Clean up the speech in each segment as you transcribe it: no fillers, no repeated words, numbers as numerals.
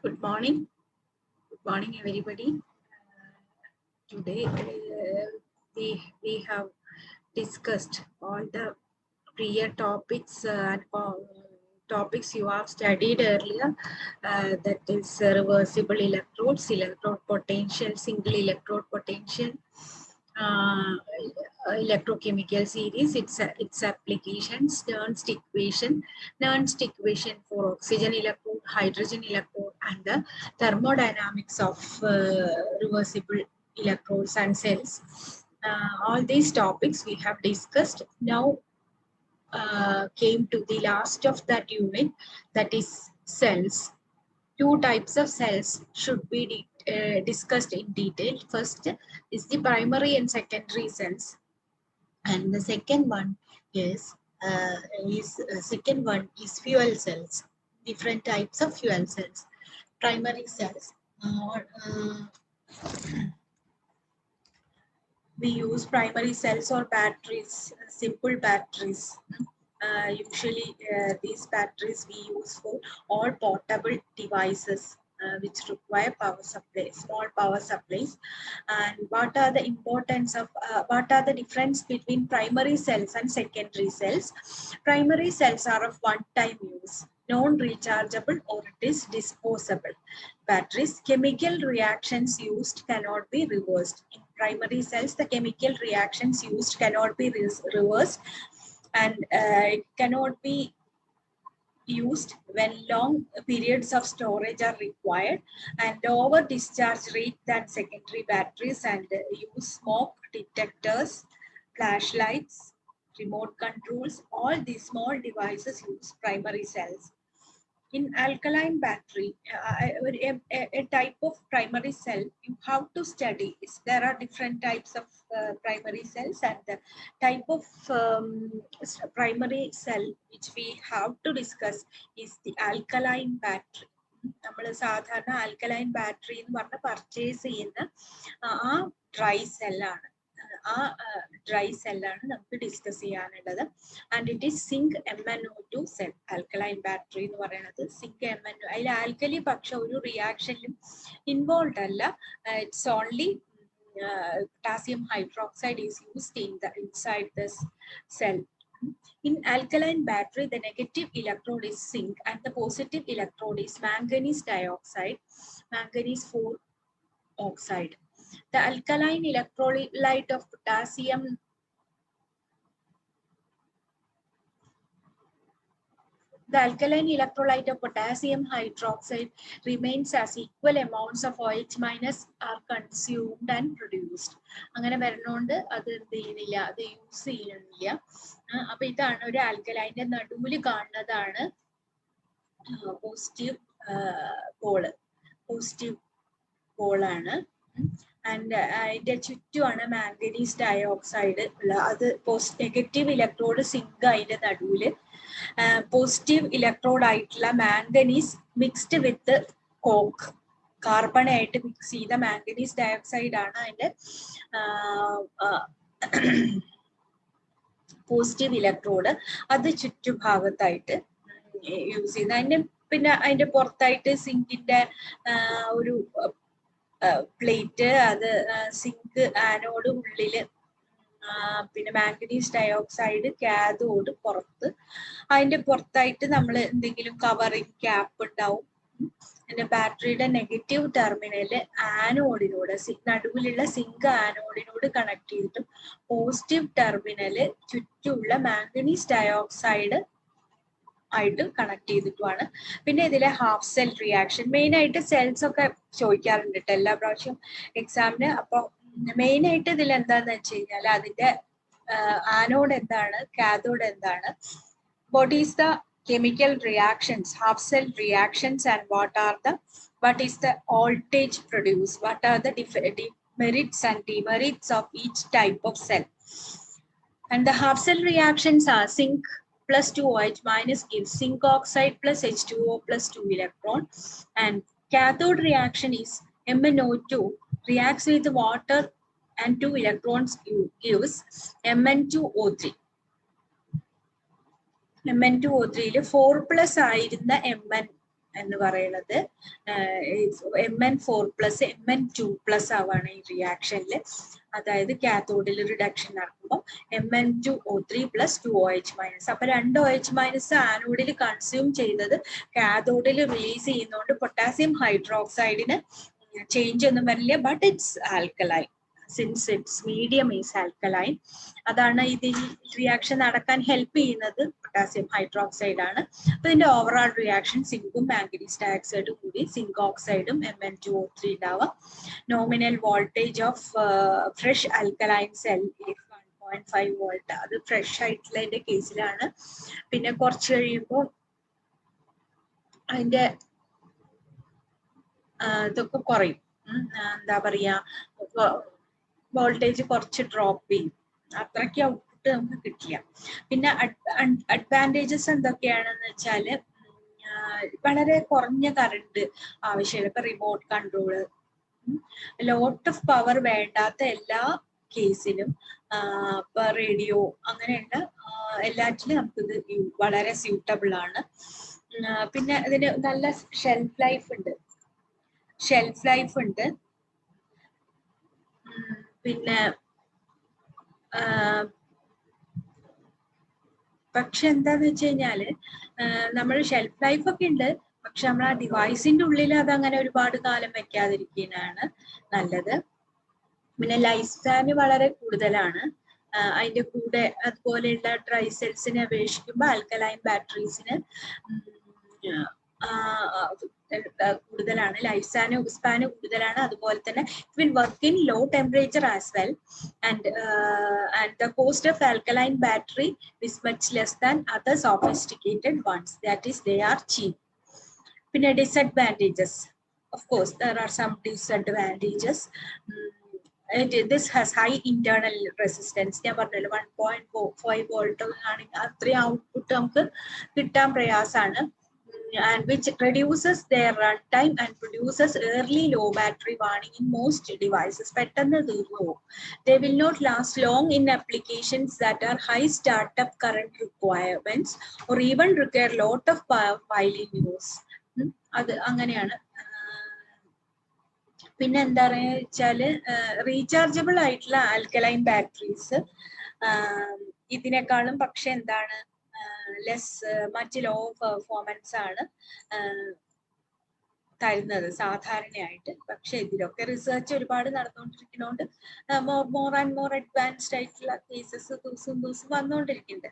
Good morning. Good morning, everybody. Today we have discussed all the prior topics and topics you have studied earlier. That is reversible electrodes, electrode potential, single electrode potential, uh, electrochemical series, its applications, Nernst equation for oxygen electrode, hydrogen electrode, and the thermodynamics of reversible electrodes and cells. All these topics we have discussed. Now came to the last of that unit, that is cells. Two types of cells should be discussed in detail. First is the primary and secondary cells, and the second one is fuel cells. Different types of fuel cells. Primary cells. We use primary cells or batteries, simple batteries. Usually these batteries we use for all portable devices which require power supply, small power supplies. And what are the difference between primary cells and secondary cells? Primary cells are of one-time use, non-rechargeable, or it is disposable. Batteries, chemical reactions used cannot be reversed. In primary cells, the chemical reactions used cannot be reversed, and it cannot be used when long periods of storage are required, and lower discharge rate than secondary batteries, and use smoke detectors, flashlights, remote controls. All these small devices use primary cells. In alkaline battery, a type of primary cell you have to study is there are different types of primary cells, and the type of primary cell which we have to discuss is the alkaline battery. നമ്മൾ സാധാരണ alkaline battery എന്ന് പറഞ്ഞ് purchase ചെയ്യുന്ന ആ dry സെല്ലാണ്. ആ dry സെല്ലാണ് നമുക്ക് discuss ചെയ്യാനുള്ളത്. And it is zinc MnO2 cell. Alkaline battery എന്ന് പറയുന്നത് സിങ്ക് MnO. അതിൽ ആൽക്കലി പക്ഷെ ഒരു റിയാക്ഷനിലും ഇൻവോൾവ് അല്ല. It's only potassium hydroxide is used inside this cell. In alkaline battery, the negative electrode is zinc and the positive electrode is manganese dioxide, manganese 4 oxide. The alkaline electrolyte of potassium hydroxide remains as equal amounts of OH minus are consumed and produced. അങ്ങനെ വരുന്നോണ്ട് അത് എന്ത് ചെയ്യുന്നില്ല, അത് use ചെയ്യുന്നില്ല. അപ്പൊ ഇതാണ് ഒരു ആൽക്കലൈൻ്റെ നടുവിൽ കാണുന്നതാണ് പോസിറ്റീവ് പോളാണ്. ആൻഡ് അതിന്റെ ചുറ്റുമാണ് മാംഗനീസ് ഡയോക്സൈഡ് ഉള്ളത്. അത് നെഗറ്റീവ് ഇലക്ട്രോഡ് സിങ്ക് അതിന്റെ നടുവില്. പോസിറ്റീവ് ഇലക്ട്രോഡ് ആയിട്ടുള്ള manganese mixed with coke, carbon ആയിട്ട് മിക്സ് ചെയ്ത മാംഗനീസ് ഡയോക്സൈഡ് ആണ് അതിന്റെ പോസിറ്റീവ് ഇലക്ട്രോഡ്. അത് ചുറ്റുഭാഗത്തായിട്ട് യൂസ് ചെയ്യുന്നത്. പിന്നെ അതിന്റെ പുറത്തായിട്ട് സിങ്കിന്റെ ഒരു പ്ലേറ്റ്, അത് സിങ്ക് ആനോഡ് ഉള്ളില്, പിന്നെ മാംഗനീസ് ഡയോക്സൈഡ് കാഥോഡ് പുറത്ത്. അതിന്റെ പുറത്തായിട്ട് നമ്മൾ എന്തെങ്കിലും കവറിങ് ക്യാപ്പ് ഉണ്ടാവും. പിന്നെ ബാറ്ററിയുടെ നെഗറ്റീവ് ടെർമിനല് ആനോഡിനോട്, നടുവിലുള്ള സിങ്ക് ആനോഡിനോട് കണക്ട് ചെയ്തിട്ടും പോസിറ്റീവ് ടെർമിനല് ചുറ്റുമുള്ള മാംഗനീസ് ഡയോക്സൈഡ് ആയിട്ട് കണക്ട് ചെയ്തിട്ടുമാണ്. പിന്നെ ഇതിലെ ഹാഫ് സെൽ റിയാക്ഷൻ, മെയിൻ ആയിട്ട് സെൽസ് ഒക്കെ ചോദിക്കാറുണ്ട് കേട്ടോ എല്ലാ പ്രാവശ്യം എക്സാമിന്. അപ്പൊ മെയിൻ ആയിട്ട് ഇതിൽ എന്താന്ന് വെച്ച് കഴിഞ്ഞാൽ അതിന്റെ ആനോഡ് എന്താണ്, കാഥോഡ് എന്താണ്, what is the chemical reactions, half cell reactions, and what is the voltage produced, what are the merits and demerits of each type of cell. And the half cell reactions are zinc plus 2OH minus gives zinc oxide plus H2O plus 2 electron, and cathode reaction is MnO2 reacts with water and 2 electrons gives Mn2O3. MnO3 4 plus ആയിരുന്ന എന്ന് പറയുന്നത് Mn4+ Mn2+ ആവാണ് ഈ റിയാക്ഷനിൽ. അതായത് കാത്തോഡിൽ reduction നടക്കുമ്പോൾ Mn2O3 + 2OH-. അപ്പൊ 2 OH- ആനോഡിൽ consume ചെയ്തത് കാത്തോഡിൽ release ചെയ്യുന്നതുകൊണ്ട് potassium ഹൈഡ്രോക്സൈഡിന് change ഒന്നും വരില്ല. But it's alkaline, since it's medium is alkaline. അതാണ് ഇതിൽ റിയാക്ഷൻ നടക്കാൻ ഹെൽപ്പ് ചെയ്യുന്നത് പൊട്ടാസ്യം ഹൈഡ്രോക്സൈഡ് ആണ്. അപ്പൊ ഇതിന്റെ ഓവറോൾ റിയാക്ഷൻ സിങ്കും മാംഗനീസ് ഡയോക്സൈഡും കൂടി സിങ്ക് ഓക്സൈഡും Mn2O3 ഉണ്ടാവുക. Nominal voltage of fresh alkaline cell 1.5 volt. അത് ഫ്രഷ് ആയിട്ടുള്ളതിന്റെ കേസിലാണ്. പിന്നെ കുറച്ച് കഴിയുമ്പോൾ അതിന്റെ ഇതൊക്കെ കുറയും. എന്താ പറയാ, വോൾട്ടേജ് കുറച്ച് ഡ്രോപ്പ് ചെയ്യും. അത്രയ്ക്ക് ഔട്ട്പുട്ട് നമുക്ക് കിട്ടില്ല. പിന്നെ അഡ്വാൻറ്റേജസ് എന്തൊക്കെയാണെന്ന് വെച്ചാല് വളരെ കുറഞ്ഞ കറണ്ട് ആവശ്യമില്ല. ഇപ്പൊ remote control, lot of power വേണ്ടാത്ത എല്ലാ കേസിലും, ഇപ്പൊ റേഡിയോ അങ്ങനെയുള്ള എല്ലാറ്റിലും നമുക്കിത് വളരെ സ്യൂട്ടബിൾ ആണ്. പിന്നെ ഇതിന് നല്ല ഷെൽഫ് ലൈഫ് ഉണ്ട്. പിന്നെ പക്ഷെ എന്താന്ന് വെച്ച് കഴിഞ്ഞാല് നമ്മൾ ഷെൽഫ് ലൈഫ് ഒക്കെ ഉണ്ട്, പക്ഷെ നമ്മൾ ആ ഡിവൈസിന്റെ ഉള്ളിൽ അതങ്ങനെ ഒരുപാട് കാലം വെക്കാതിരിക്കുന്നതാണ് നല്ലത്. പിന്നെ ലൈഫ് സ്പാന് വളരെ കൂടുതലാണ്. അതിന്റെ കൂടെ അതുപോലെയുള്ള ഡ്രൈ സെൽസിനെ അപേക്ഷിക്കുമ്പോൾ ആൽക്കലൈൻ ബാറ്ററീസിന് കൂടുതലാണ്, ലൈഫ് സ്പാന് കൂടുതലാണ്. അതുപോലെ തന്നെ it will work in low temperature as well. And the cost of alkaline battery is much less than other sophisticated ones. That is, they are cheap. പിന്നെ disadvantages, of course there are some disadvantages. This has high internal resistance. ഞാൻ പറഞ്ഞല്ലോ 1.5 volt ആണെങ്കിൽ അത്രയും output നമുക്ക് കിട്ടാൻ പ്രയാസമാണ്. And which reduces their runtime and produces early low battery warning in most devices. പെട്ടെന്ന് തീർന്നു പോകും. They will not last long in applications that are high startup current requirements or even require lot of power while in use. അത് അങ്ങനെയാണ്. പിന്നെ എന്താ പറയുക വെച്ചാല് rechargeable ആയിട്ടുള്ള ആൽക്കലൈൻ ബാറ്ററീസ് ഇതിനേക്കാളും പക്ഷെ എന്താണ് മറ്റ് ലോ പെർഫോമൻസ് ആണ് തരുന്നത് സാധാരണയായിട്ട്. പക്ഷെ ഇതിലൊക്കെ റിസർച്ച് ഒരുപാട് നടന്നുകൊണ്ടിരിക്കുന്നതുകൊണ്ട് മോർ ആൻഡ് മോർ അഡ്വാൻസ്ഡ് ആയിട്ടുള്ള കേസസ് ദിവസം വന്നുകൊണ്ടിരിക്കുന്നുണ്ട്.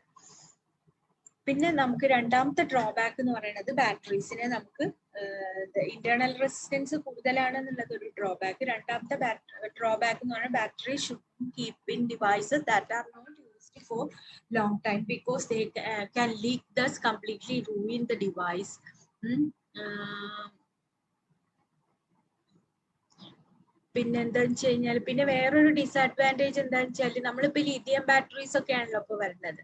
പിന്നെ നമുക്ക് രണ്ടാമത്തെ ഡ്രോബാക്ക് എന്ന് പറയുന്നത് ബാറ്ററീസിനെ നമുക്ക് ഇന്റേണൽ റെസിസ്റ്റൻസ് കൂടുതലാണെന്നുള്ളത് ഒരു ഡ്രോബാക്ക്. രണ്ടാമത്തെ ഡ്രോബാക്ക് എന്ന് പറയുന്നത് battery should keep in devices that are not for long time because they can leak, thus completely ruin the device. പിന്നെ എന്താന്ന് വെച്ച് കഴിഞ്ഞാൽ പിന്നെ വേറൊരു ഡിസഡ്വാൻറ്റേജ് എന്താന്ന് വെച്ചാൽ നമ്മളിപ്പോ ലിഥിയം ബാറ്ററീസ് ഒക്കെ ആണല്ലോ ഇപ്പൊ വരുന്നത്.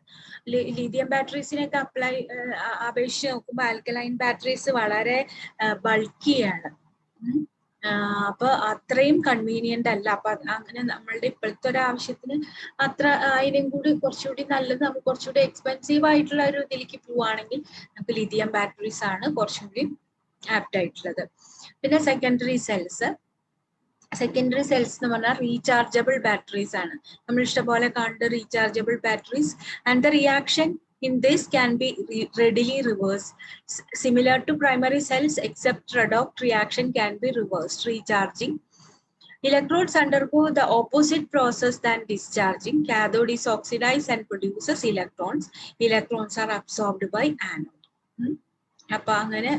ലിഥിയം ബാറ്ററീസിനൊക്കെ അപേക്ഷിച്ച് നോക്കുമ്പോൾ ആൽക്കലൈൻ ബാറ്ററീസ് വളരെ ബൾക്കിയാണ്. അപ്പൊ അത്രയും കൺവീനിയന്റ് അല്ല. അപ്പൊ അങ്ങനെ നമ്മളുടെ ഇപ്പോഴത്തെ ഒരു ആവശ്യത്തിന് അത്ര അതിനും കൂടി കുറച്ചുകൂടി നല്ലത്, നമുക്ക് കുറച്ചുകൂടി എക്സ്പെൻസീവ് ആയിട്ടുള്ള ഒരു ഇതിലേക്ക് പോവുകയാണെങ്കിൽ നമുക്ക് ലിഥിയം ബാറ്ററീസ് ആണ് കുറച്ചും കൂടി ആപ്റ്റ് ആയിട്ടുള്ളത്. പിന്നെ സെക്കൻഡറി സെൽസ് എന്ന് പറഞ്ഞാൽ റീചാർജബിൾ ബാറ്ററീസ് ആണ്. നമ്മൾ ഇഷ്ടംപോലെ കണ്ട് rechargeable batteries and the reaction in this can be readily reversed. Similar to primary cells, except redox reaction can be reversed. Recharging. Electrodes undergo the opposite process than discharging. Cathode is oxidized and produces electrons. Electrons are absorbed by anode. അപ്പൊ അങ്ങനെ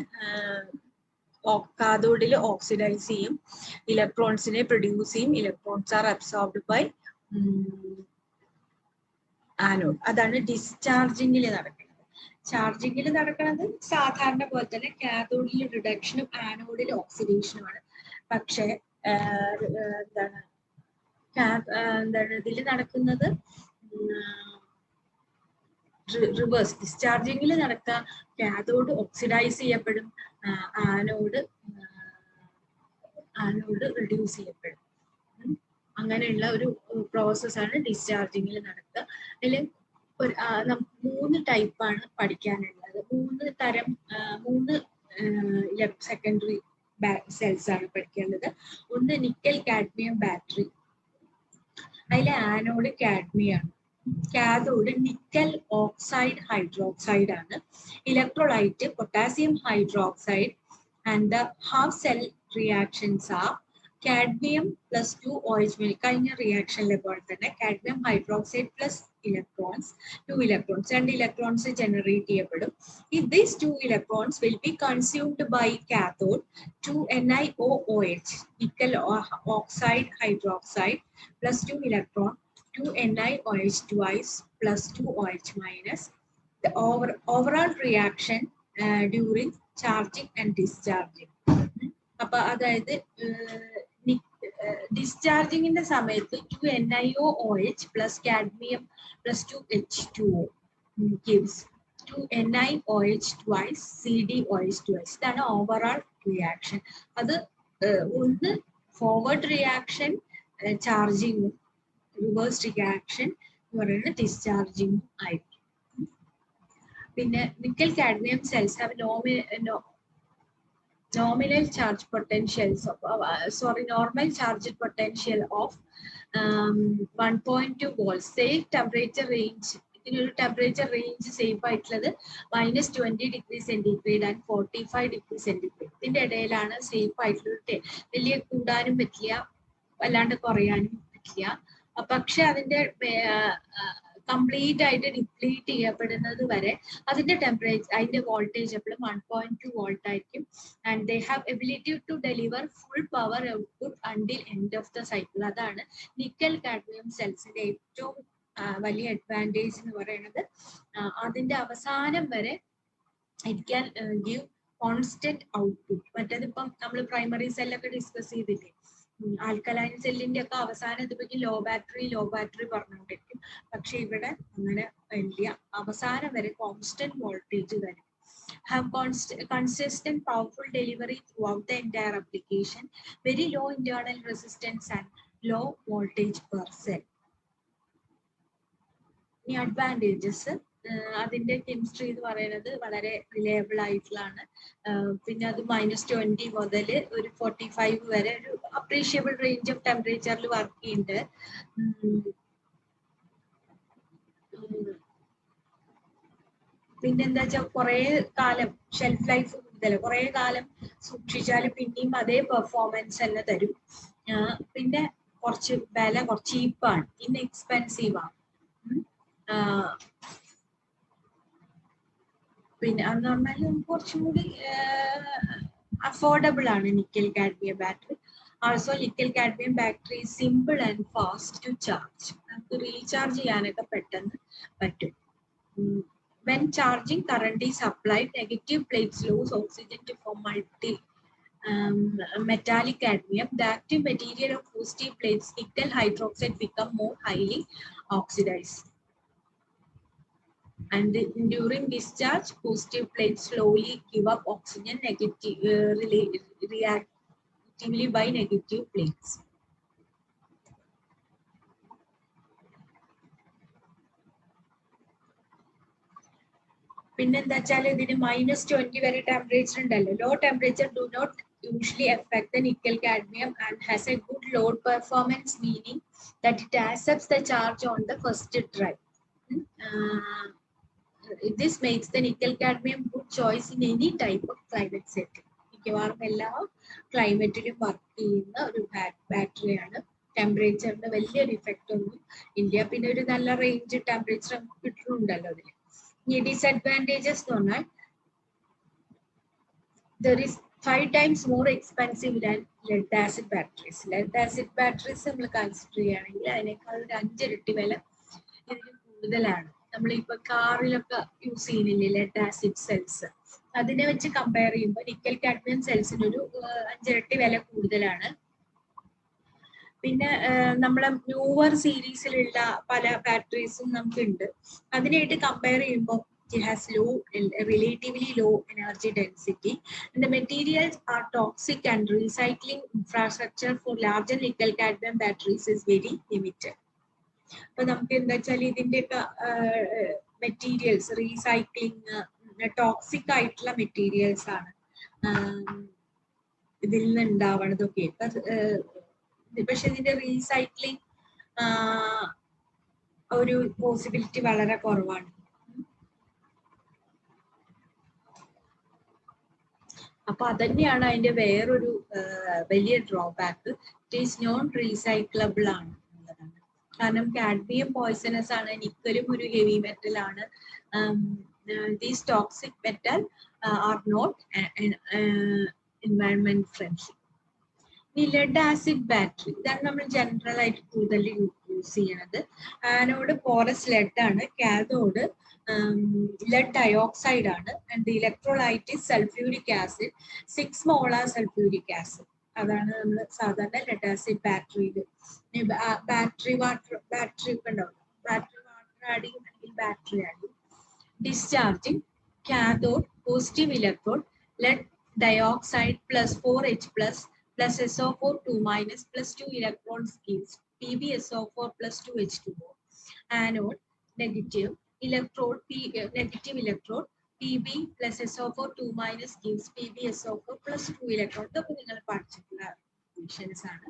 കാഥോഡിൽ oxidise ചെയ്യും, ഇലക്ട്രോൺസിനെ produce ചെയ്യും. Electrons are absorbed by anode. അതാണ് ഡിസ്ചാർജിങ്ങിൽ നടക്കുന്നത്. ചാർജിങ്ങിൽ നടക്കുന്നത് സാധാരണ പോലെ തന്നെ കാഥോഡിൽ റിഡക്ഷനും ആനോഡിൽ ഓക്സിഡേഷനുമാണ്. പക്ഷെ എന്താണ് ഇതിൽ നടക്കുന്നത് റിവേഴ്സ്. ഡിസ്ചാർജിങ്ങിൽ നടക്കുക കാഥോഡ് ഓക്സിഡൈസ് ചെയ്യപ്പെടും, ആനോഡ് റിഡ്യൂസ് ചെയ്യപ്പെടും. അങ്ങനെയുള്ള ഒരു പ്രോസസ്സാണ് ഡിസ്ചാർജിങ്ങിൽ നടക്കുക. അതിൽ നമുക്ക് 3 ടൈപ്പാണ് പഠിക്കാനുള്ളത്. 3 തരം 3 സെക്കൻഡറി സെൽസ് ആണ് പഠിക്കേണ്ടത്. ഒന്ന് നിക്കൽ കാഡ്മിയം ബാറ്ററി, അതിലെ ആനോഡ് കാഡ്മിയം ആണ്, കാഥോഡ് നിക്കൽ ഓക്സൈഡ് ഹൈഡ്രോക്സൈഡ് ആണ്, electrolyte potassium hydroxide, and the half cell reactions are cadmium plus 2 OH. കഴിഞ്ഞ റിയാക്ഷനിലെ പോലെ തന്നെ cadmium hydroxide plus electrons, 2 electrons, 2 electrons generate ചെയ്യപ്പെടും. If these 2 electrons will be consumed by cathode, 2 NiOOH, nickel oxide hydroxide plus 2 electron, 2 NiOH twice plus 2 OH minus. The overall reaction during charging and discharging. അപ്പൊ അതായത് ഡിസ്ചാർജിങ്ങിന്റെ സമയത്ത് 2 NiOOH plus cadmium plus 2 H2O gives 2 NiOH twice CdOH twice. ഇതാണ് overall reaction. അത് ഒന്ന് forward reaction ചാർജിങ്ങും reverse reaction എന്ന് പറയുന്നത് ഡിസ്ചാർജിങ്ങും ആയിരിക്കും. പിന്നെ nickel cadmium cells have nominal charge potentials of normal charge potential of 1.2 volts. Safe temperature range, ഇതിനൊരു temperature range safe ആയിട്ടുള്ളത് -20 degree centigrade and 45 degree centigrade. ഇതിന്റെ ഇടയിലാണ് സേഫ് ആയിട്ടുള്ളത്. വലിയ കൂടാനും പറ്റില്ല, വല്ലാണ്ട് കുറയാനും പറ്റില്ല. പക്ഷെ അതിന്റെ കംപ്ലീറ്റ് ആയിട്ട് ഡിപ്ലീറ്റ് ചെയ്യപ്പെടുന്നത് വരെ അതിന്റെ ടെമ്പറേച്ചർ, അതിന്റെ വോൾട്ടേജ് എപ്പോഴും 1.2 വോൾട്ട് ആയിരിക്കും. And they have ability to deliver full power output until end of the cycle. അതാണ് നിക്കൽ കാഡ്മിയം സെൽസിന്റെ ഏറ്റവും വലിയ അഡ്വാൻറ്റേജ് എന്ന് പറയുന്നത്. അതിന്റെ അവസാനം വരെ it can give constant output. മറ്റേതിപ്പം നമ്മൾ പ്രൈമറി സെല്ലൊക്കെ ഡിസ്കസ് ചെയ്തില്ലേ, ആൽക്കലൈൻ സെല്ലിന്റെ ഒക്കെ അവസാനം ഇതുപോലെ ലോ ബാറ്ററി പറഞ്ഞുകൊണ്ടിരിക്കും. പക്ഷെ ഇവിടെ അങ്ങനെ വലിയ അവസാനം വരെ കോൺസ്റ്റന്റ് വോൾട്ടേജ് തരും. Have consistent powerful delivery throughout the entire application, very low internal resistance and low voltage per cell. ഈ അഡ്വാൻറ്റേജസ്, അതിന്റെ കെമിസ്ട്രി എന്ന് പറയുന്നത് വളരെ റിലയബിൾ ആയിട്ടുള്ളതാണ്. പിന്നെ അത് -20 മുതൽ ഒരു 45 വരെ ഒരു അപ്രീഷിയബിൾ റേഞ്ച് ഓഫ് ടെമ്പറേച്ചറിൽ വർക്ക് ചെയ്യുന്നുണ്ട്. പിന്നെന്താ വെച്ചാൽ കുറെ കാലം ഷെൽഫ് ലൈഫ് കൂടുതൽ, കുറെ കാലം സൂക്ഷിച്ചാൽ പിന്നെയും അതേ പെർഫോമൻസ് തന്നെ തരും. പിന്നെ കുറച്ച് വില കുറച്ച് ചീപ്പാണ്, ഇൻഎക്സ്പെൻസീവ് ആണ്. പിന്നെ അത് പറഞ്ഞാൽ കുറച്ചും കൂടി അഫോർഡബിൾ ആണ് nickel cadmium battery. Also nickel cadmium battery simple and fast to charge. നമുക്ക് റീചാർജ് ചെയ്യാനൊക്കെ പെട്ടെന്ന് പറ്റും. When charging current is applied, negative plates lose oxygen to form metallic cadmium. The active material of positive plates, nickel hydroxide, become more highly oxidized. And during discharge, positive plates slowly give up oxygen reactively by negative plates. പിന്നെന്താ വെച്ചാൽ ഇതിന് -20 വരെ temperature ഉണ്ടല്ലോ. Low temperature do not usually affect the nickel cadmium and has a good load performance, meaning that it accepts the charge on the first try. This makes the nickel cadmium good choice in any type of climate setting. മിക്കവാറും എല്ലാ ക്ലൈമറ്റിലും work ചെയ്യുന്ന ഒരു ബാറ്ററിയാണ്. ടെമ്പറേച്ചറിന്റെ വലിയൊരു effect ഒന്നും ഇല്ല. പിന്നെ ഒരു നല്ല റേഞ്ച് ടെമ്പറേച്ചർ നമുക്ക് കിട്ടുന്നുണ്ടല്ലോ അതിൽ. ഈ ഡിസഡ്വാൻറ്റേജസ് എന്ന് പറഞ്ഞാൽ there is 5 times more expensive than lead acid batteries. Lead acid batteries നമ്മൾ കൺസിഡർ ചെയ്യുകയാണെങ്കിൽ അതിനേക്കാൾ ഒരു 5 ഇരട്ടി വില ഇതിന് കൂടുതലാണ്. നമ്മളിപ്പോ കാറിലൊക്കെ യൂസ് ചെയ്യുന്നില്ലേ ലെഡ് ആസിഡ് സെൽസ്, അതിനെ വെച്ച് കമ്പയർ ചെയ്യുമ്പോൾ നിക്കൽ കാഡ്മിയം സെൽസിന് ഒരു 5 ഇരട്ടി വില കൂടുതലാണ്. പിന്നെ നമ്മളെ ന്യൂവർ സീരീസിലുള്ള പല ബാറ്ററീസും നമുക്കുണ്ട്. അതിനായിട്ട് കമ്പയർ ചെയ്യുമ്പോൾ it has relatively low energy density, and the materials are toxic and recycling infrastructure for larger nickel cadmium batteries is very limited. അപ്പൊ നമുക്ക് എന്താ വെച്ചാൽ ഇതിന്റെയൊക്കെ മെറ്റീരിയൽസ് റീസൈക്ലിങ് ടോക്സിക് ആയിട്ടുള്ള മെറ്റീരിയൽസ് ആണ്. ഇതിൽ നിന്ന് ഉണ്ടാവണതൊക്കെ. പക്ഷെ ഇതിന്റെ റീസൈക്ലിംഗ് ഒരു പോസിബിലിറ്റി വളരെ കുറവാണ്. അപ്പൊ അതന്നെയാണ് അതിന്റെ വേറൊരു വലിയ drawback. It is non recyclable ആണ് എന്നുള്ളതാണ്. കാരണം കാഡ്മിയം പോയ്സണസ് ആണ്, നിക്കലും ഒരു ഹെവി മെറ്റൽ ആണ്. These toxic metal are not environment friendly. ഈ ലെഡ് ആസിഡ് ബാറ്ററി, ഇതാണ് നമ്മൾ ജനറൽ ആയിട്ട് കൂടുതൽ യൂസ് ചെയ്യണത്. ആനോഡ് പോറസ് ലെഡ് ആണ്, കാഥോഡ് lead dioxide ആണ്, and the electrolyte is sulfuric acid, 6 molar sulfuric acid. അതാണ് നമ്മൾ സാധാരണ ലെഡ് ആസിഡ് ബാറ്ററിയിൽ. ബാറ്ററി വാട്ടർ ഒക്കെ ഉണ്ടാവും, ബാറ്ററി വാട്ടർ ആഡ് ചെയ്യും അല്ലെങ്കിൽ ബാറ്ററി ആഡ് ചെയ്യും. Discharging cathode positive electrode lead dioxide plus 4H plus SO4 2- plus 2 electrons gives PbSO4 plus 2H2O. Anode negative electrode negative electrode Pb plus SO4 2- gives PbSO4 plus 2 electron. ഇതൊക്കെ നിങ്ങൾ പഠിച്ചിട്ടുള്ള reactions ആണ്.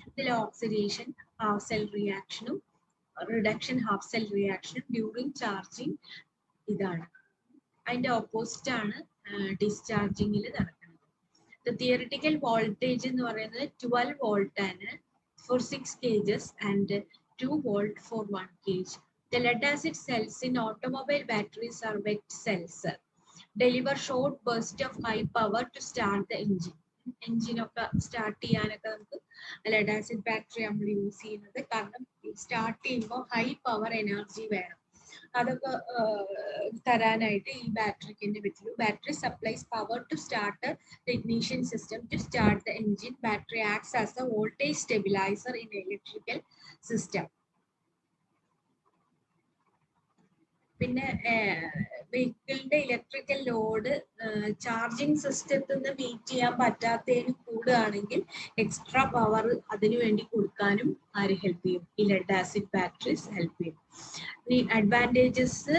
ഇതിൽ oxidation half cell റിയാക്ഷനും reduction half cell റിയാക്ഷനും during charging ഇതാണ്. അതിന്റെ opposite ആണ് ഡിസ്ചാർജിങ്ങിൽ നടക്കുന്നത്. തിയറിറ്റിക്കൽ വോൾട്ടേജ് എന്ന് പറയുന്നത് 12 volt ആണ് for 6 kgs and 2 volt for 1 kg. The lead acid cells in automobile batteries are wet cells. Deliver short burst of high power to start the engine. Engine ഒക്കെ start ചെയ്യാനൊക്കെ നമുക്ക് lead acid battery നമ്മൾ use ചെയ്യുന്നത്. കാരണം start ചെയ്യുമ്പോൾ high power energy വേണം. അതൊക്കെ തരാനായിട്ട് ഈ ബാറ്ററിക്ക് പറ്റുള്ളൂ. Battery supplies power to start the ignition system to start the engine. Battery acts as a voltage stabilizer in electrical system. പിന്നെ വെഹിക്കിളിന്റെ ഇലക്ട്രിക്കൽ ലോഡ് ചാർജിങ് സിസ്റ്റത്തിൽ നിന്ന് മീറ്റ് ചെയ്യാൻ പറ്റാത്തതിന് കൂടുകയാണെങ്കിൽ എക്സ്ട്രാ പവർ അതിനു വേണ്ടി കൊടുക്കാനും ആര് ഹെൽപ്പ് ചെയ്യും? ഈ ലെഡ് ആസിഡ് ബാറ്ററീസ് ഹെൽപ്പ് ചെയ്യും. ഈ അഡ്വാൻറ്റേജസ്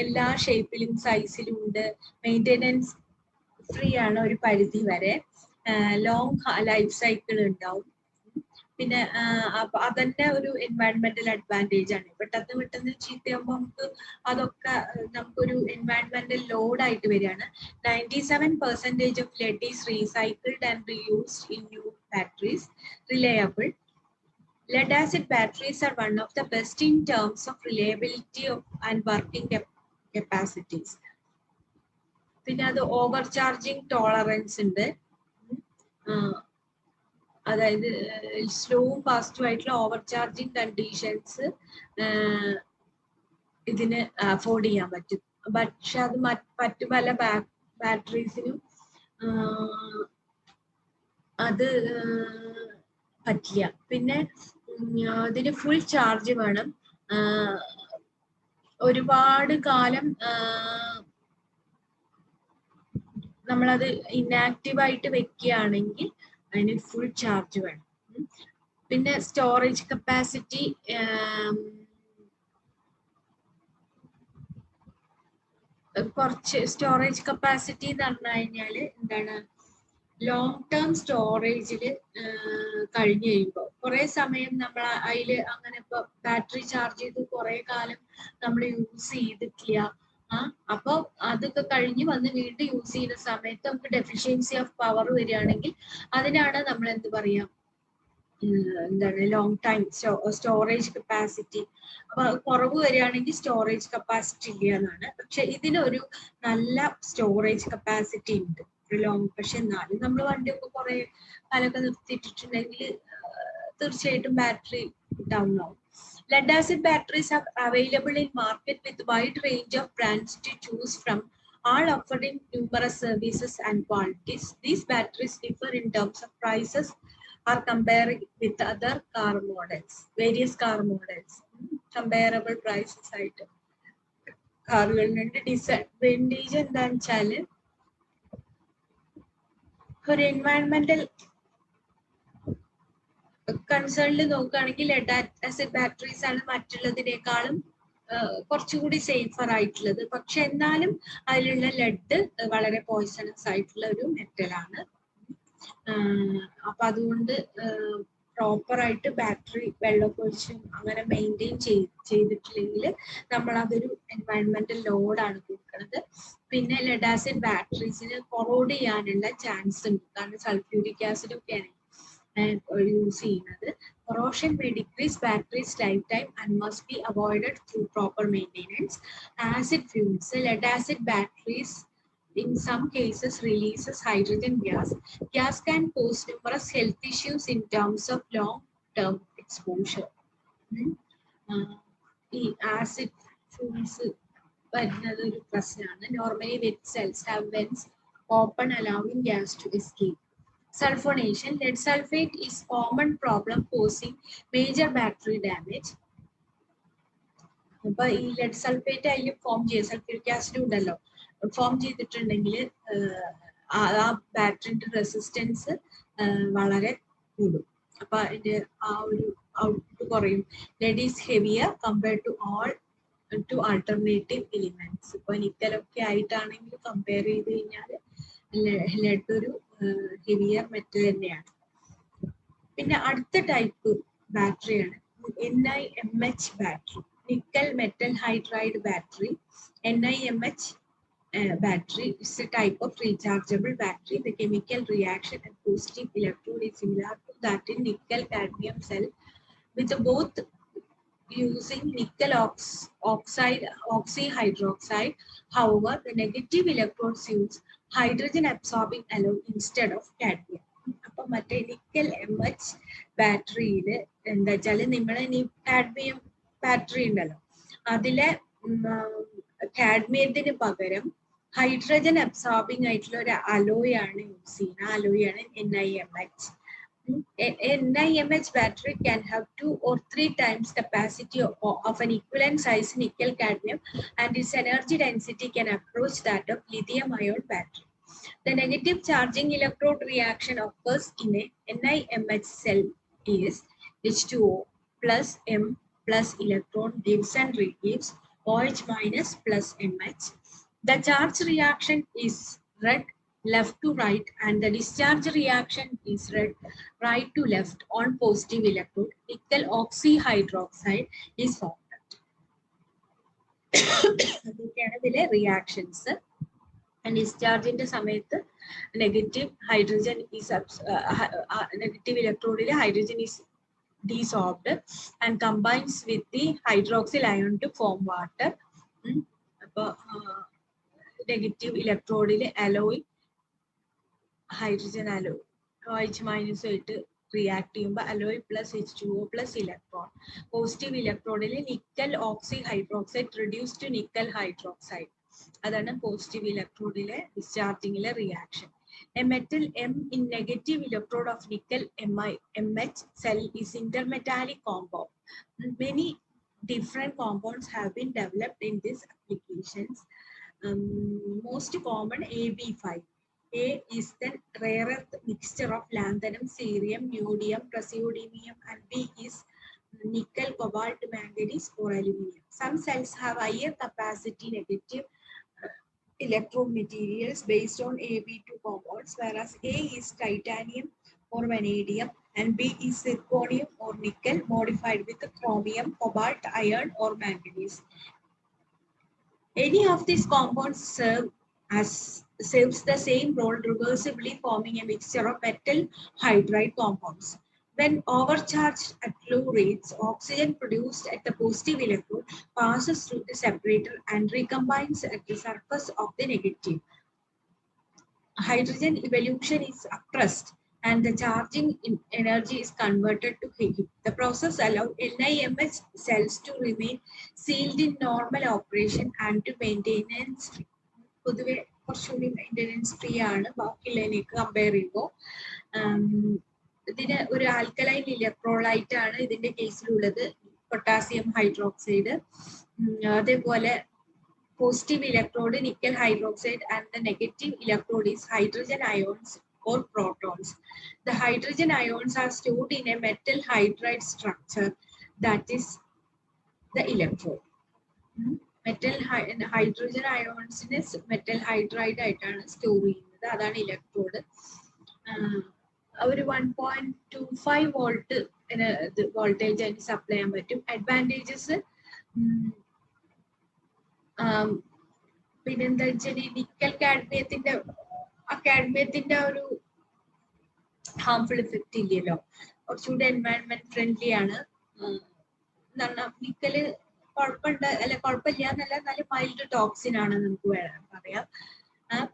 എല്ലാ ഷേപ്പിലും സൈസിലും ഉണ്ട്. മെയിൻ്റെനൻസ് ഫ്രീ ആണ് ഒരു പരിധി വരെ. ലോങ് ലൈഫ് സൈക്കിൾ ഉണ്ടാവും. പിന്നെ അതന്നെ ഒരു എൻവയൺമെന്റൽ അഡ്വാൻറ്റേജ് ആണ്. പെട്ടെന്ന് ചീത്തയാകുമ്പോൾ അതൊക്കെ നമുക്കൊരു എൻവയൺമെന്റൽ ലോഡ് ആയിട്ട് വരികയാണ്. 97% of lead is recycled and reused in new batteries. Reliable. Lead acid batteries are one of the best in terms of reliability and working capacities. പിന്നെ അത് ഓവർ ചാർജിങ് ടോളറൻസ് ഉണ്ട്. അതായത് സ്ലോവും ഫാസ്റ്റും ആയിട്ടുള്ള ഓവർ ചാർജിങ് കണ്ടീഷൻസ് ഇതിന് afford ചെയ്യാൻ പറ്റും. പക്ഷെ അത് മറ്റു പല ബാറ്ററീസിനും അത് പറ്റില്ല. പിന്നെ ഇതിന് ഫുൾ ചാർജ് വേണം. ഒരുപാട് കാലം നമ്മളത് ഇനാക്റ്റീവ് ആയിട്ട് വെക്കുകയാണെങ്കിൽ അതിന് ഫുൾ ചാർജ് വേണം. പിന്നെ സ്റ്റോറേജ് കപ്പാസിറ്റി കുറച്ച് സ്റ്റോറേജ് കപ്പാസിറ്റി എന്ന് പറഞ്ഞു കഴിഞ്ഞാൽ എന്താണ്, ലോങ് ടേം സ്റ്റോറേജിൽ കഴിഞ്ഞു കഴിയുമ്പോൾ കുറെ സമയം നമ്മൾ അതിൽ അങ്ങനെ ഇപ്പൊ ബാറ്ററി ചാർജ് ചെയ്ത് കുറെ കാലം നമ്മൾ യൂസ് ചെയ്തിട്ടില്ല. അപ്പൊ അതൊക്കെ കഴിഞ്ഞ് വന്ന് വീണ്ടും യൂസ് ചെയ്യുന്ന സമയത്ത് നമുക്ക് ഡെഫിഷ്യൻസി ഓഫ് പവർ വരികയാണെങ്കിൽ അതിനാണ് നമ്മൾ എന്ത് പറയാം, എന്താണ് ലോങ് ടൈം സ്റ്റോറേജ് കപ്പാസിറ്റി. അപ്പൊ കുറവ് വരികയാണെങ്കിൽ സ്റ്റോറേജ് കപ്പാസിറ്റി ഇല്ല എന്നാണ്. പക്ഷെ ഇതിനൊരു നല്ല സ്റ്റോറേജ് കപ്പാസിറ്റി ഉണ്ട് ലോങ്. പക്ഷെ എന്നാലും നമ്മൾ വണ്ടിയൊക്കെ കുറെ കാലൊക്കെ നിർത്തിയിട്ടിട്ടുണ്ടെങ്കിൽ തീർച്ചയായിട്ടും ബാറ്ററി ഡൗൺ ആവും. Lead acid batteries are available in market with wide range of brands to choose from, all offering numerous services and qualities. These batteries differ in terms of prices or comparing with other car models, various car models. Comparable prices ആയിട്ട് കാറുകളുണ്ട്. Disadvantage എന്താണെന്ന് വെച്ചാല് ഒരു എൻവയൺമെന്റൽ കൺസേണിൽ നോക്കുകയാണെങ്കിൽ lead acid batteries ആണ് മറ്റുള്ളതിനേക്കാളും കുറച്ചുകൂടി safer ആയിട്ടുള്ളത്. പക്ഷെ എന്നാലും അതിലുള്ള ലെഡ് വളരെ പോയ്സണസ് ആയിട്ടുള്ള ഒരു മെറ്റലാണ്. അപ്പൊ അതുകൊണ്ട് പ്രോപ്പർ ആയിട്ട് ബാറ്ററി വെള്ളമൊക്കെ ഒഴിച്ചും അങ്ങനെ മെയിൻറ്റെയിൻ ചെയ്തിട്ടില്ലെങ്കിൽ നമ്മൾ അതൊരു എൻവയൺമെന്റൽ ലോഡാണ് കൊടുക്കുന്നത്. പിന്നെ ലെഡ് ആസിഡ് ബാറ്ററീസിന് കൊറോഡ് ചെയ്യാനുള്ള ചാൻസ് ഉണ്ട്. കാരണം സൾഫ്യൂരിക് ആസിഡ് ഒക്കെയാണ് യൂസ് ചെയ്യുന്നത്. Corrosion may decrease battery's lifetime and must be avoided through proper maintenance. Acid fumes, lead acid batteries in some cases releases hydrogen gas. Gas can cause numerous health issues in terms of long-term exposure. The acid fumes വരുന്നത് ഒരു പ്രശ്നമാണ്. Normally with cells have vents open allowing gas to escape. Sulfonation, lead sulfate is common problem causing major battery damage. അപ്പോൾ ഈ lead sulphate അതിൽ form ചെയ്ത് sulphuric acid ഉണ്ടല്ലോ, form ചെയ്തിട്ടുണ്ടെങ്കിൽ ആ ബാറ്ററിന്റെ റെസിസ്റ്റൻസ് വളരെ കൂടും. അപ്പൊ അതിന്റെ ആ ഒരു ഔട്ട്പുട്ട് കുറയും. Lead is heavier compared to alternative elements. ഇപ്പൊ നിക്കലൊക്കെ ആയിട്ടാണെങ്കിൽ കമ്പയർ ചെയ്ത് കഴിഞ്ഞാൽ ലെഡ് ഒരു ഹെവിയർ മെറ്റൽ തന്നെയാണ്. പിന്നെ അടുത്ത ടൈപ്പ് ബാറ്ററിയാണ് NiMH ബാറ്ററി, nickel metal hydride battery. NiMH battery is a type of rechargeable battery. The chemical reaction and positive electrode is similar to that in nickel cadmium cell, with both using nickel oxyhydroxide. However, the negative electrodes use hydrogen absorbing alloy instead of cadmium. അപ്പൊ മറ്റേ nickel MH ബാറ്ററിയിൽ എന്താ വെച്ചാൽ നമ്മളെ cadmium battery ഉണ്ടല്ലോ, അതിലെ കാഡ്മിയത്തിന് പകരം hydrogen absorbing ആയിട്ടുള്ള ഒരു അലോയ് ആണ് യൂസ് ചെയ്യുന്നത്. ആ അലോയ് ആണ് NiMH. NiMH battery can have 2 or 3 times capacity of an equivalent size nickel cadmium, and its energy density can approach that of lithium ion battery. The negative charging electrode reaction occurs in a NiMH cell is H2O plus M plus electron gives and regives OH minus plus MH. The charge reaction is red left to right, and the discharge reaction is red right to left on positive electrode. Nickel oxyhydroxide is formed. ഇതൊക്കെയാണ് ഇതിലെ reactions. ഡിസ്ചാർജിന്റെ സമയത്ത് negative hydrogen is negative ഇലക്ട്രോഡിൽ hydrogen is desorbed and combines with the hydroxyl ion to form water. അപ്പോൾ negative ഇലക്ട്രോഡിൽ alloy hydrogen alloy OH minus ആയിട്ട് react ചെയ്യുമ്പോൾ alloy plus H2O plus electron. Positive ഇലക്ട്രോഡിൽ nickel oxy hydroxide reduce to nickel hydroxide. അതാണ് positive ഇലക്ട്രോഡിലെ ഡിസ്ചാർജിങ്ങിലെ reaction. A metal M in negative electrode of nickel MH cell is intermetallic compound. Many different compounds have been developed in these applications. Most common AB5. A is the rare earth mixture of lanthanum, cerium, neodymium, praseodymium, and B is nickel, cobalt, manganese, or aluminum. Some cells have higher capacity negative electrode materials based on AB2 compounds, whereas A is titanium or vanadium and B is zirconium or nickel modified with chromium, cobalt, iron, or manganese. Any of these compounds serves the same role reversibly, forming a mixture of metal hydride compounds. When overcharged at low rates, oxygen produced at the positive electrode passes through the separator and recombines at the surface of the negative. Hydrogen evolution is suppressed and the charging energy is converted to heat. The process allows NiMH cells to remain sealed in normal operation and to maintenance free. പൊതുവെ കുറച്ചുകൂടി maintenance free ആണ് ബാക്കിയുള്ളതിനേക്ക് compare ചെയ്യുമ്പോൾ. ഇതിന് ഒരു alkaline electrolyte ആണ് ഇതിന്റെ കേസിലുള്ളത്, potassium hydroxide. അതേപോലെ positive electrode nickel hydroxide and the negative electrode is hydrogen ions or protons. The hydrogen ions are stored in a metal hydride structure, that is the electrode. Metal hydrogen അയോൺസിനെ metal hydride ആയിട്ടാണ് store ചെയ്യുന്നത്. അതാണ് electrode. ഒരു 1.25 volt voltage അതിന് supply ചെയ്യാൻ പറ്റും. Advantages പിന്നെന്താ വെച്ചാൽ നിക്കൽ കാഡ്മിയത്തിന്റെ ഒരു ഹാംഫുൾ ഇഫക്റ്റ് ഇല്ലല്ലോ, കുറച്ചുകൂടി എൻവയൺമെന്റ് ഫ്രണ്ട്ലി ആണ്. നിക്കല് കുഴപ്പമില്ല എന്നല്ല, എന്നാലും മൈൽഡ് ടോക്സിൻ ആണ് നമുക്ക് പറയാം.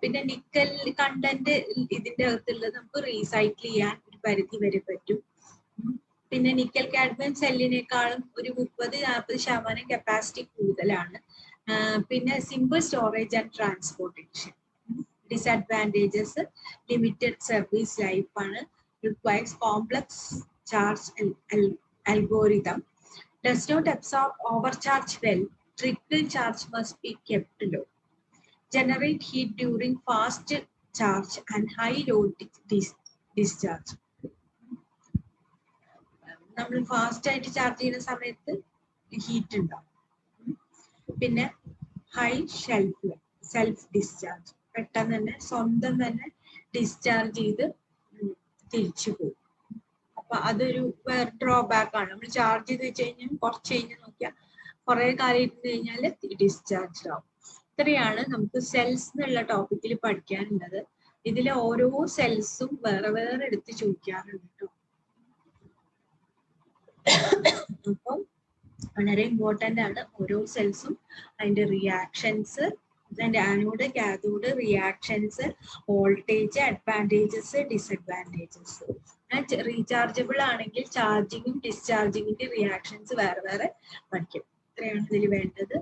പിന്നെ നിക്കൽ കണ്ടന്റ് ഇതിന്റെ അകത്തുള്ളത് നമുക്ക് റീസൈക്കിൾ ചെയ്യാൻ ഒരു പരിധി വരെ പറ്റും. പിന്നെ നിക്കൽ കാഡ്മിയം സെല്ലിനേക്കാളും ഒരു 30-40% കപ്പാസിറ്റി കൂടുതലാണ്. പിന്നെ simple storage and transportation. Disadvantages limited service life ആണ്, requires complex charge algorithm, does not absorb overcharge well, trickle charge must be kept low, generate heat during fast charge and high load discharge. നമ്മൾ fast ആയിട്ട് charge ചെയ്യുന്ന സമയത്ത് heat ഉണ്ടാവും. പിന്നെ high self discharge, പെട്ടെന്ന് തന്നെ സ്വന്തം തന്നെ ഡിസ്ചാർജ് ചെയ്ത് തിരിച്ചു പോകും. അപ്പൊ അതൊരു വേറെ ഡ്രോബാക്ക് ആണ്. നമ്മൾ ചാർജ് ചെയ്ത് വെച്ച് കഴിഞ്ഞാൽ കുറച്ച് കഴിഞ്ഞ് നോക്കിയാൽ കുറെ കാലം ഇരുന്ന് കഴിഞ്ഞാൽ ഡിസ്ചാർജ് ആവും. ഇത്രയാണ് നമുക്ക് സെൽസ് എന്നുള്ള ടോപ്പിക്കിൽ പഠിക്കാനുള്ളത്. ഇതിലെ ഓരോ സെൽസും വേറെ വേറെ എടുത്ത് ചോദിക്കാറുണ്ട് കേട്ടോ. അപ്പം വളരെ ഇമ്പോർട്ടൻ്റ് ആണ് ഓരോ സെൽസും, അതിന്റെ റിയാക്ഷൻസ്, അതിന്റെ anode cathode reactions, voltage, advantages, disadvantages. Rechargeable ആണെങ്കിൽ ചാർജിങ്ങും ഡിസ്ചാർജിങ്ങിന്റെ റിയാക്ഷൻസ് വേറെ വേറെ പഠിക്കും. ഇത്രയാണ് ഇതിൽ വേണ്ടത്.